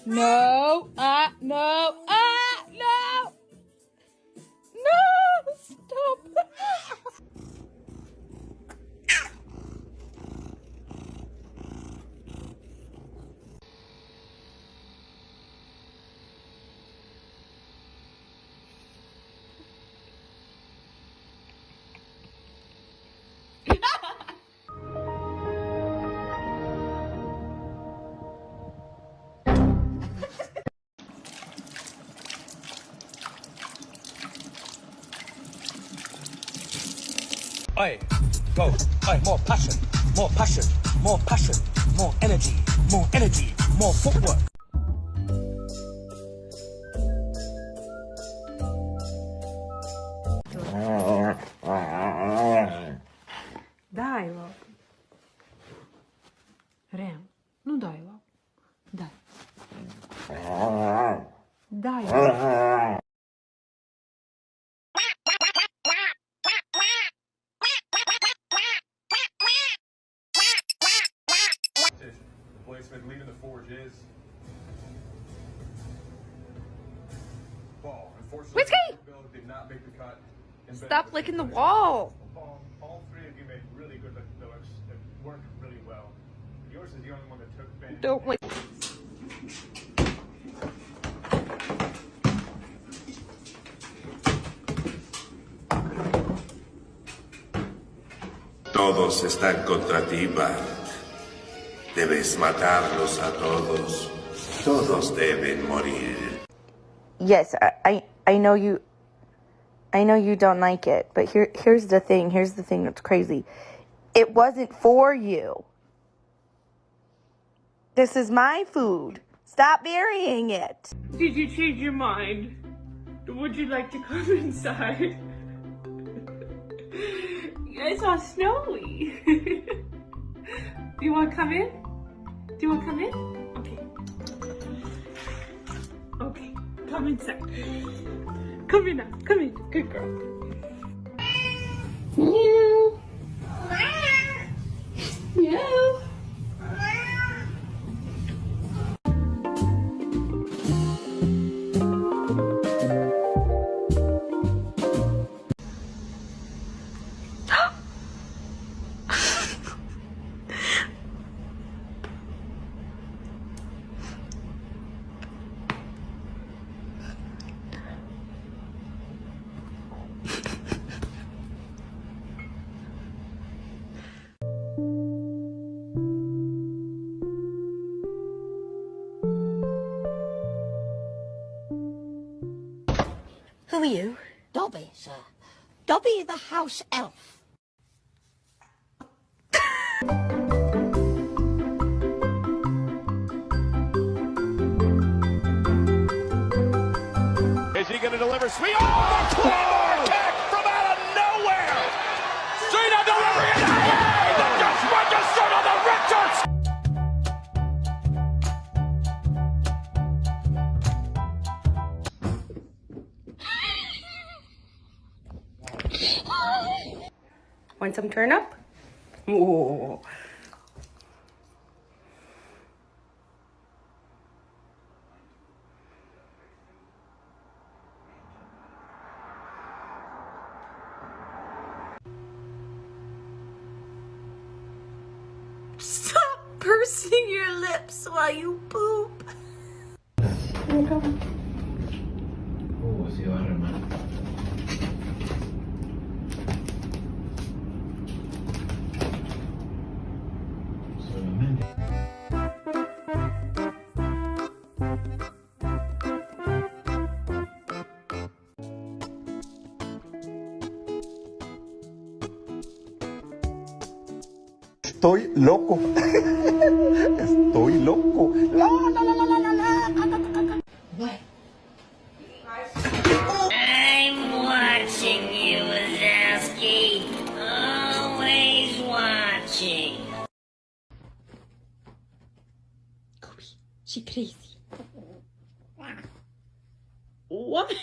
No, no, no! No, stop! Oi, go. Oi, more passion, more passion, more passion, more energy, more footwork. Дай лапу. Рем, ну дай лапу. Дай. Дай лапу. The policeman leaving the forge is ball. Unfortunately, Whiskey! Bill did not make the cut. Stop licking the wall. All three of you made really good looks that worked really well. Yours is the only one that took Ben. Don't lick. Todos están contra ti, Bart. Debes matarlos a todos. Todos deben morir. Yes, I know you don't like it, but here's the thing that's crazy. It wasn't for you. This is my food. Stop burying it. Did you change your mind? Would you like to come inside? It's all snowy. Do you want to come in? Do you want to come in? Okay. Okay, come inside. Come in now. Come in. Good girl. Meow. Meow. Who are you? Dobby, sir. Dobby the house elf. Is he going to deliver sweet? Oh, the claymore kick from out of nowhere! Cena delivering it! Hey, the just registered on the Richards! Want some turn up? Ooh. Stop pursing your lips while you poop. Estoy loco. Estoy loco. What? I'm watching you, Wazowski. Always watching. Kobe, she crazy. What?